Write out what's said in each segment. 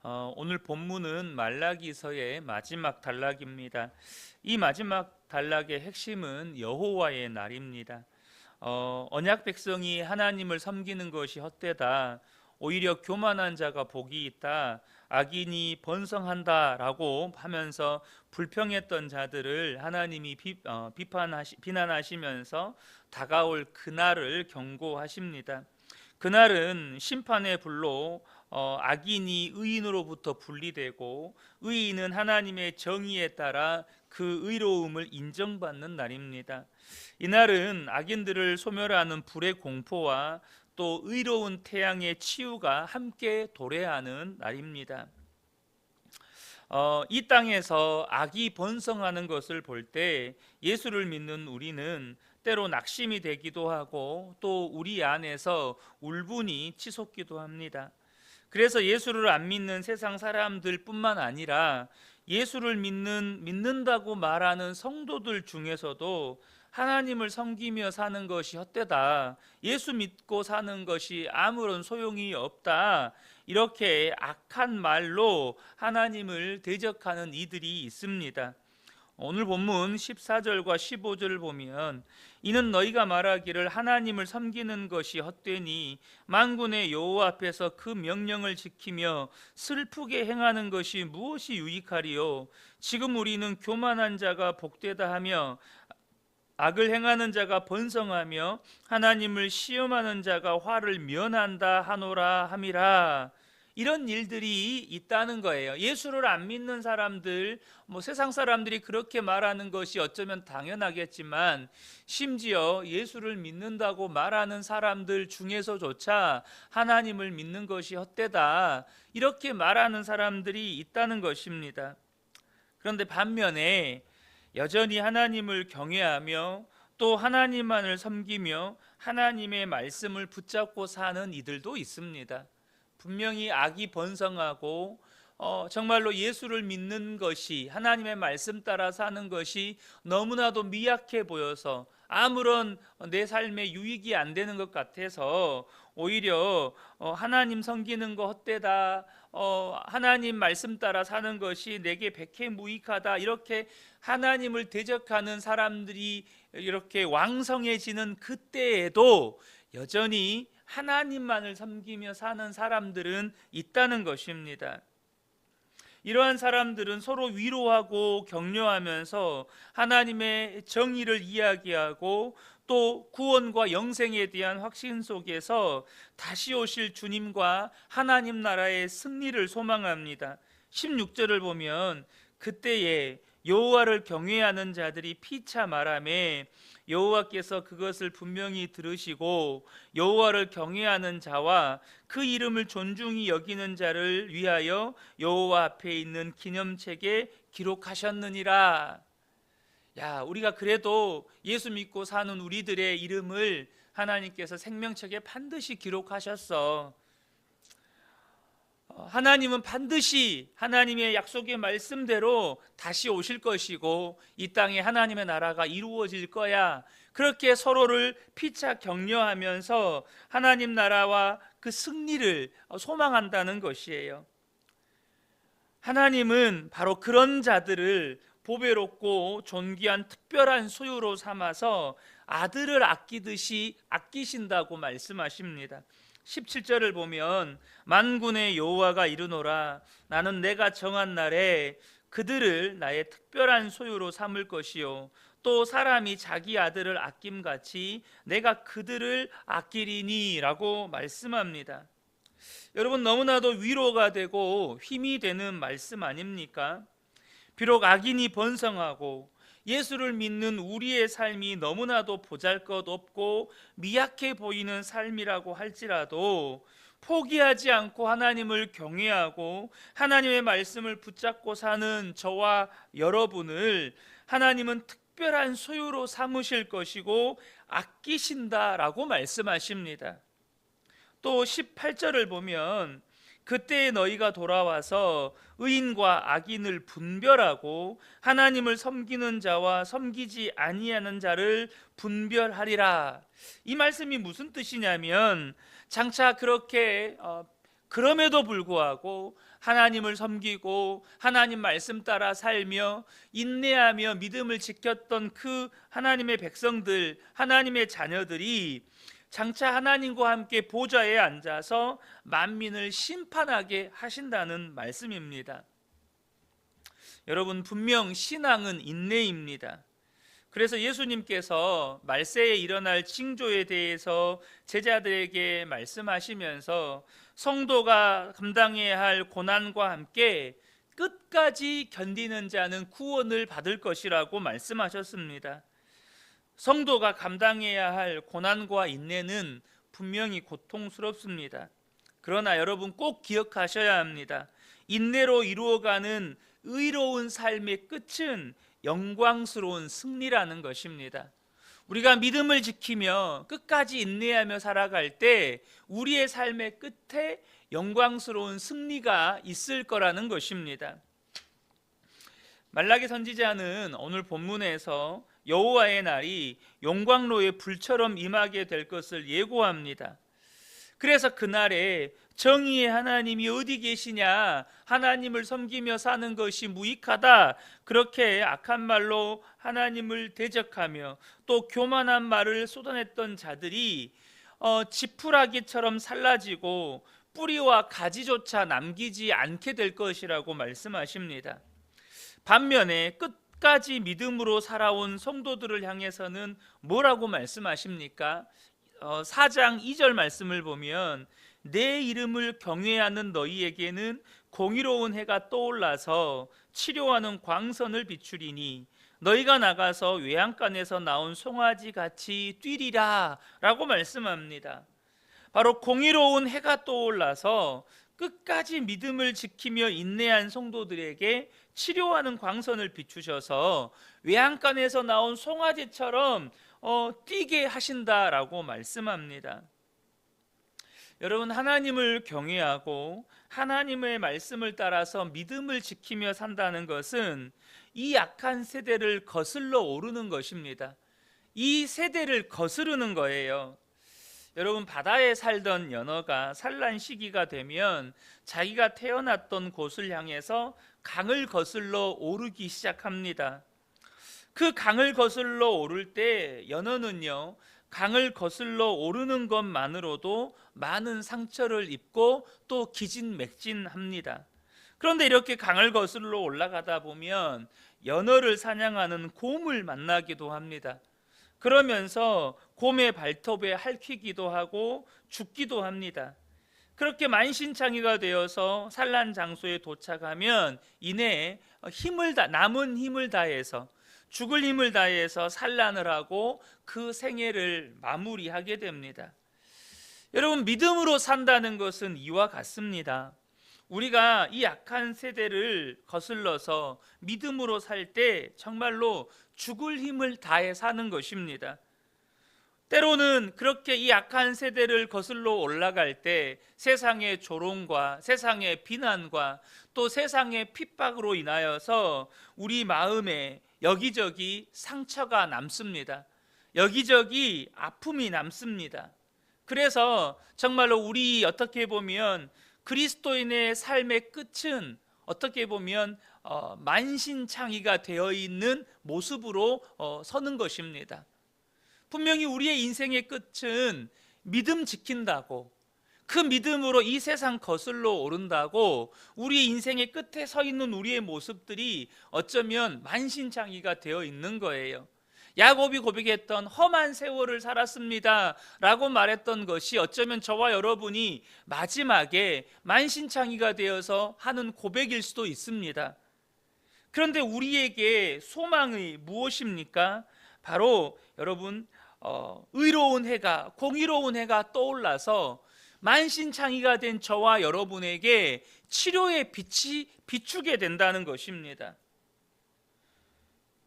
오늘 본문은 말라기서의 마지막 단락입니다. 이 마지막 단락의 핵심은 여호와의 날입니다. 언약 백성이 하나님을 섬기는 것이 헛되다. 오히려 교만한 자가 복이 있다. 악인이 번성한다라고 하면서 불평했던 자들을 하나님이 비난하시면서 다가올 그날을 경고하십니다. 그날은 심판의 불로 악인이 의인으로부터 분리되고 의인은 하나님의 정의에 따라 그 의로움을 인정받는 날입니다. 이날은 악인들을 소멸하는 불의 공포와 또 의로운 태양의 치유가 함께 도래하는 날입니다. 이 땅에서 악이 번성하는 것을 볼 때 예수를 믿는 우리는 때로 낙심이 되기도 하고 또 우리 안에서 울분이 치솟기도 합니다. 그래서 예수를 안 믿는 세상 사람들뿐만 아니라 예수를 믿는다고 말하는 성도들 중에서도 하나님을 섬기며 사는 것이 헛되다, 예수 믿고 사는 것이 아무런 소용이 없다, 이렇게 악한 말로 하나님을 대적하는 이들이 있습니다. 오늘 본문 14절과 15절을 보면 이는 너희가 말하기를 하나님을 섬기는 것이 헛되니 만군의 여호와 앞에서 그 명령을 지키며 슬프게 행하는 것이 무엇이 유익하리요. 지금 우리는 교만한 자가 복되다 하며 악을 행하는 자가 번성하며 하나님을 시험하는 자가 화를 면한다 하노라 함이라. 이런 일들이 있다는 거예요. 예수를 안 믿는 사람들, 세상 사람들이 그렇게 말하는 것이 어쩌면 당연하겠지만 심지어 예수를 믿는다고 말하는 사람들 중에서조차 하나님을 믿는 것이 헛되다, 이렇게 말하는 사람들이 있다는 것입니다. 그런데 반면에 여전히 하나님을 경외하며 또 하나님만을 섬기며 하나님의 말씀을 붙잡고 사는 이들도 있습니다. 분명히 악이 번성하고 정말로 예수를 믿는 것이, 하나님의 말씀 따라 사는 것이 너무나도 미약해 보여서 아무런 내 삶에 유익이 안 되는 것 같아서 오히려 하나님 섬기는 거 헛되다, 하나님 말씀 따라 사는 것이 내게 백해무익하다, 이렇게 하나님을 대적하는 사람들이 이렇게 왕성해지는 그때에도 여전히 하나님만을 섬기며 사는 사람들은 있다는 것입니다. 이러한 사람들은 서로 위로하고 격려하면서 하나님의 정의를 이야기하고 또 구원과 영생에 대한 확신 속에서 다시 오실 주님과 하나님 나라의 승리를 소망합니다. 16절을 보면 그때에 여호와를 경외하는 자들이 피차 말하매 여호와께서 그것을 분명히 들으시고 여호와를 경외하는 자와 그 이름을 존중히 여기는 자를 위하여 여호와 앞에 있는 기념책에 기록하셨느니라. 우리가 그래도 예수 믿고 사는 우리들의 이름을 하나님께서 생명책에 반드시 기록하셨어. 하나님은 반드시 하나님의 약속의 말씀대로 다시 오실 것이고 이 땅에 하나님의 나라가 이루어질 거야. 그렇게 서로를 피차 격려하면서 하나님 나라와 그 승리를 소망한다는 것이에요. 하나님은 바로 그런 자들을 보배롭고 존귀한 특별한 소유로 삼아서 아들을 아끼듯이 아끼신다고 말씀하십니다. 17절을 보면 만군의 여호와가 이르노라, 나는 내가 정한 날에 그들을 나의 특별한 소유로 삼을 것이요 또 사람이 자기 아들을 아낌같이 내가 그들을 아끼리니 라고 말씀합니다. 여러분, 너무나도 위로가 되고 힘이 되는 말씀 아닙니까? 비록 악인이 번성하고 예수를 믿는 우리의 삶이 너무나도 보잘것없고 미약해 보이는 삶이라고 할지라도 포기하지 않고 하나님을 경외하고 하나님의 말씀을 붙잡고 사는 저와 여러분을 하나님은 특별한 소유로 삼으실 것이고 아끼신다라고 말씀하십니다. 또 18절을 보면 그때 너희가 돌아와서 의인과 악인을 분별하고 하나님을 섬기는 자와 섬기지 아니하는 자를 분별하리라. 이 말씀이 무슨 뜻이냐면 장차 그렇게 그럼에도 불구하고 하나님을 섬기고 하나님 말씀 따라 살며 인내하며 믿음을 지켰던 그 하나님의 백성들, 하나님의 자녀들이 장차 하나님과 함께 보좌에 앉아서 만민을 심판하게 하신다는 말씀입니다. 여러분, 분명 신앙은 인내입니다. 그래서 예수님께서 말세에 일어날 징조에 대해서 제자들에게 말씀하시면서 성도가 감당해야 할 고난과 함께 끝까지 견디는 자는 구원을 받을 것이라고 말씀하셨습니다. 성도가 감당해야 할 고난과 인내는 분명히 고통스럽습니다. 그러나 여러분 꼭 기억하셔야 합니다. 인내로 이루어가는 의로운 삶의 끝은 영광스러운 승리라는 것입니다. 우리가 믿음을 지키며 끝까지 인내하며 살아갈 때 우리의 삶의 끝에 영광스러운 승리가 있을 거라는 것입니다. 말라기 선지자는 오늘 본문에서 여호와의 날이 용광로의 불처럼 임하게 될 것을 예고합니다. 그래서 그날에 정의의 하나님이 어디 계시냐, 하나님을 섬기며 사는 것이 무익하다, 그렇게 악한 말로 하나님을 대적하며 또 교만한 말을 쏟아냈던 자들이 지푸라기처럼 살라지고 뿌리와 가지조차 남기지 않게 될 것이라고 말씀하십니다. 반면에 끝까지 믿음으로 살아온 성도들을 향해서는 뭐라고 말씀하십니까? 4장 2절 말씀을 보면 내 이름을 경외하는 너희에게는 공의로운 해가 떠올라서 치료하는 광선을 비추리니 너희가 나가서 외양간에서 나온 송아지 같이 뛰리라 라고 말씀합니다. 바로 공의로운 해가 떠올라서 끝까지 믿음을 지키며 인내한 성도들에게 치료하는 광선을 비추셔서 외양간에서 나온 송아지처럼 뛰게 하신다라고 말씀합니다. 여러분, 하나님을 경외하고 하나님의 말씀을 따라서 믿음을 지키며 산다는 것은 이 악한 세대를 거슬러 오르는 것입니다. 이 세대를 거스르는 거예요. 여러분, 바다에 살던 연어가 산란 시기가 되면 자기가 태어났던 곳을 향해서 강을 거슬러 오르기 시작합니다. 그 강을 거슬러 오를 때 연어는요, 강을 거슬러 오르는 것만으로도 많은 상처를 입고 또 기진맥진합니다. 그런데 이렇게 강을 거슬러 올라가다 보면 연어를 사냥하는 곰을 만나기도 합니다. 그러면서 곰의 발톱에 핥히기도 하고 죽기도 합니다. 그렇게 만신창이가 되어서 산란 장소에 도착하면 이내 남은 힘을 다해서, 죽을 힘을 다해서 산란을 하고 그 생애를 마무리하게 됩니다. 여러분, 믿음으로 산다는 것은 이와 같습니다. 우리가 이 악한 세대를 거슬러서 믿음으로 살 때 정말로 죽을 힘을 다해 사는 것입니다. 때로는 그렇게 이 악한 세대를 거슬러 올라갈 때 세상의 조롱과 세상의 비난과 또 세상의 핍박으로 인하여서 우리 마음에 여기저기 상처가 남습니다. 여기저기 아픔이 남습니다. 그래서 정말로 우리 어떻게 보면 그리스도인의 삶의 끝은 어떻게 보면 만신창이가 되어 있는 모습으로 서는 것입니다. 분명히 우리의 인생의 끝은 믿음 지킨다고, 그 믿음으로 이 세상 거슬러 오른다고 우리의 인생의 끝에 서 있는 우리의 모습들이 어쩌면 만신창이가 되어 있는 거예요. 야곱이 고백했던 험한 세월을 살았습니다 라고 말했던 것이 어쩌면 저와 여러분이 마지막에 만신창이가 되어서 하는 고백일 수도 있습니다. 그런데 우리에게 소망이 무엇입니까? 바로 여러분, 의로운 해가, 공의로운 해가 떠올라서 만신창이가 된 저와 여러분에게 치료의 빛이 비추게 된다는 것입니다.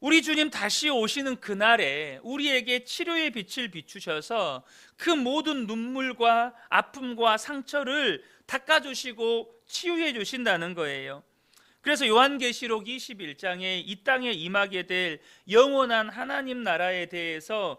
우리 주님 다시 오시는 그날에 우리에게 치료의 빛을 비추셔서 그 모든 눈물과 아픔과 상처를 닦아주시고 치유해 주신다는 거예요. 그래서 요한계시록 21장에 이 땅에 임하게 될 영원한 하나님 나라에 대해서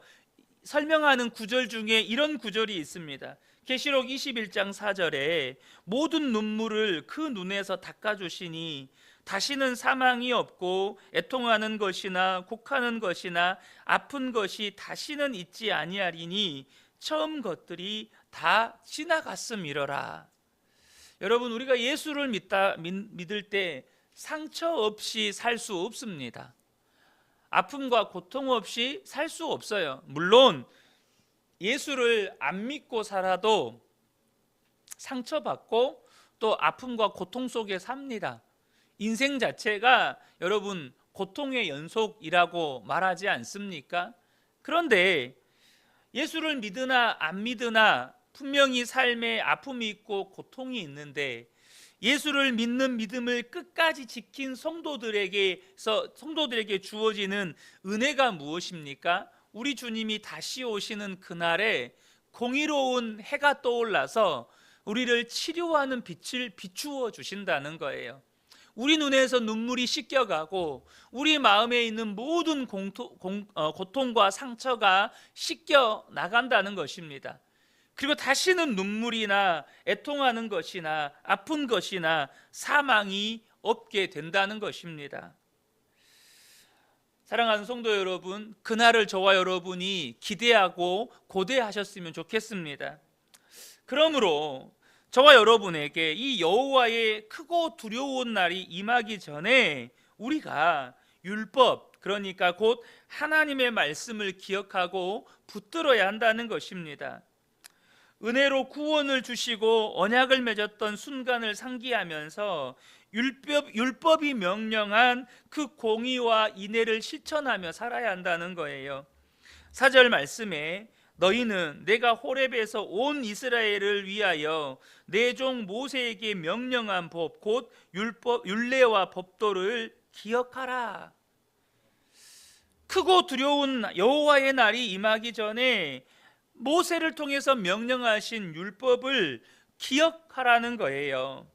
설명하는 구절 중에 이런 구절이 있습니다. 계시록 21장 4절에 모든 눈물을 그 눈에서 닦아주시니 다시는 사망이 없고 애통하는 것이나 곡하는 것이나 아픈 것이 다시는 있지 아니하리니 처음 것들이 다 지나갔음이러라. 여러분, 우리가 예수를 믿을 때 상처 없이 살 수 없습니다. 아픔과 고통 없이 살 수 없어요. 물론 예수를 안 믿고 살아도 상처받고 또 아픔과 고통 속에 삽니다. 인생 자체가 여러분 고통의 연속이라고 말하지 않습니까? 그런데 예수를 믿으나 안 믿으나 분명히 삶에 아픔이 있고 고통이 있는데, 예수를 믿는 믿음을 끝까지 지킨 성도들에게 주어지는 은혜가 무엇입니까? 우리 주님이 다시 오시는 그날에 공의로운 해가 떠올라서 우리를 치료하는 빛을 비추어 주신다는 거예요. 우리 눈에서 눈물이 씻겨가고 우리 마음에 있는 모든 고통과 상처가 씻겨 나간다는 것입니다. 그리고 다시는 눈물이나 애통하는 것이나 아픈 것이나 사망이 없게 된다는 것입니다. 사랑하는 성도 여러분, 그날을 저와 여러분이 기대하고 고대하셨으면 좋겠습니다. 그러므로 저와 여러분에게 이 여호와의 크고 두려운 날이 임하기 전에 우리가 율법, 그러니까 곧 하나님의 말씀을 기억하고 붙들어야 한다는 것입니다. 은혜로 구원을 주시고 언약을 맺었던 순간을 상기하면서 율법이 명령한 그 공의와 인애를 실천하며 살아야 한다는 거예요. 4절 말씀에 너희는 내가 호렙에서 온 이스라엘을 위하여 내 종 모세에게 명령한 법 곧 율례와 법도를 기억하라. 크고 두려운 여호와의 날이 임하기 전에 모세를 통해서 명령하신 율법을 기억하라는 거예요.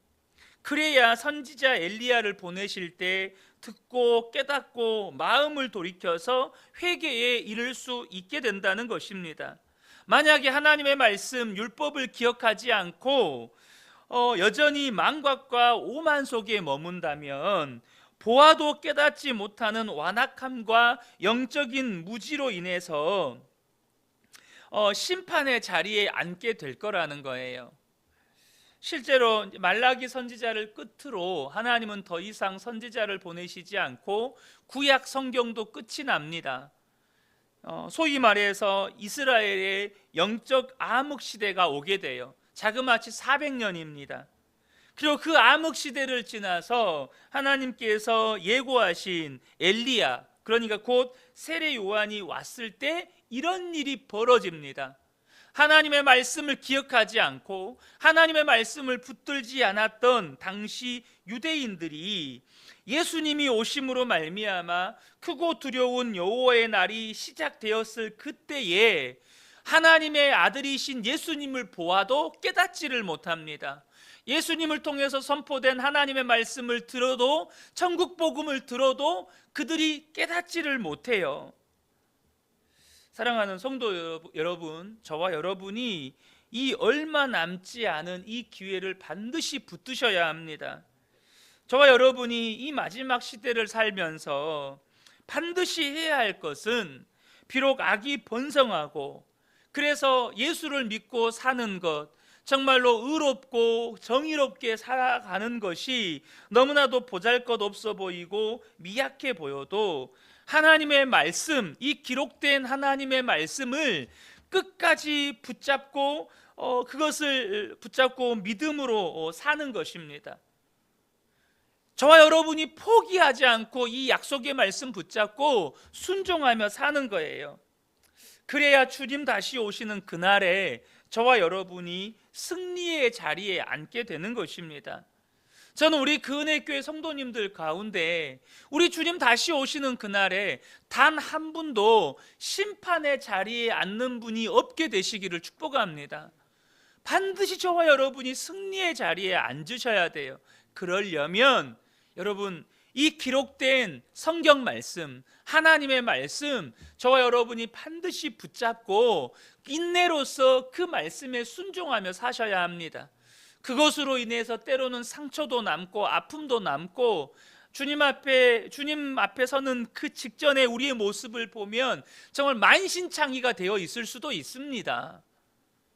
그래야 선지자 엘리야를 보내실 때 듣고 깨닫고 마음을 돌이켜서 회개에 이를 수 있게 된다는 것입니다. 만약에 하나님의 말씀 율법을 기억하지 않고 여전히 망각과 오만 속에 머문다면 보아도 깨닫지 못하는 완악함과 영적인 무지로 인해서 심판의 자리에 앉게 될 거라는 거예요. 실제로 말라기 선지자를 끝으로 하나님은 더 이상 선지자를 보내시지 않고 구약 성경도 끝이 납니다. 소위 말해서 이스라엘의 영적 암흑 시대가 오게 돼요. 자그마치 400년입니다. 그리고 그 암흑 시대를 지나서 하나님께서 예고하신 엘리야, 그러니까 곧 세례 요한이 왔을 때 이런 일이 벌어집니다. 하나님의 말씀을 기억하지 않고 하나님의 말씀을 붙들지 않았던 당시 유대인들이 예수님이 오심으로 말미암아 크고 두려운 여호와의 날이 시작되었을 그때에 하나님의 아들이신 예수님을 보아도 깨닫지를 못합니다. 예수님을 통해서 선포된 하나님의 말씀을 들어도, 천국 복음을 들어도 그들이 깨닫지를 못해요. 사랑하는 성도 여러분, 저와 여러분이 이 얼마 남지 않은 이 기회를 반드시 붙드셔야 합니다. 저와 여러분이 이 마지막 시대를 살면서 반드시 해야 할 것은, 비록 악이 번성하고 그래서 예수를 믿고 사는 것, 정말로 의롭고 정의롭게 살아가는 것이 너무나도 보잘것없어 보이고 미약해 보여도 하나님의 말씀, 이 기록된 하나님의 말씀을 끝까지 붙잡고 그것을 붙잡고 믿음으로 사는 것입니다. 저와 여러분이 포기하지 않고 이 약속의 말씀 붙잡고 순종하며 사는 거예요. 그래야 주님 다시 오시는 그날에 저와 여러분이 승리의 자리에 앉게 되는 것입니다. 저는 우리 그은혜교회 성도님들 가운데 우리 주님 다시 오시는 그날에 단 한 분도 심판의 자리에 앉는 분이 없게 되시기를 축복합니다. 반드시 저와 여러분이 승리의 자리에 앉으셔야 돼요. 그러려면 여러분, 이 기록된 성경 말씀, 하나님의 말씀, 저와 여러분이 반드시 붙잡고 인내로서 그 말씀에 순종하며 사셔야 합니다. 그것으로 인해서 때로는 상처도 남고 아픔도 남고 주님 앞에 서는 그 직전에 우리의 모습을 보면 정말 만신창이가 되어 있을 수도 있습니다.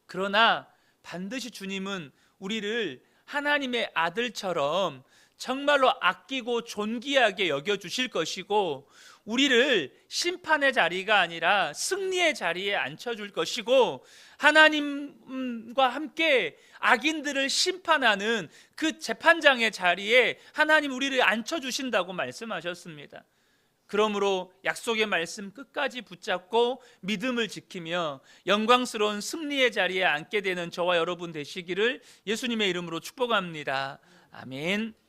그러나 반드시 주님은 우리를 하나님의 아들처럼 정말로 아끼고 존귀하게 여겨주실 것이고, 우리를 심판의 자리가 아니라 승리의 자리에 앉혀줄 것이고, 하나님과 함께 악인들을 심판하는 그 재판장의 자리에 하나님 우리를 앉혀주신다고 말씀하셨습니다. 그러므로 약속의 말씀 끝까지 붙잡고 믿음을 지키며 영광스러운 승리의 자리에 앉게 되는 저와 여러분 되시기를 예수님의 이름으로 축복합니다. 아멘.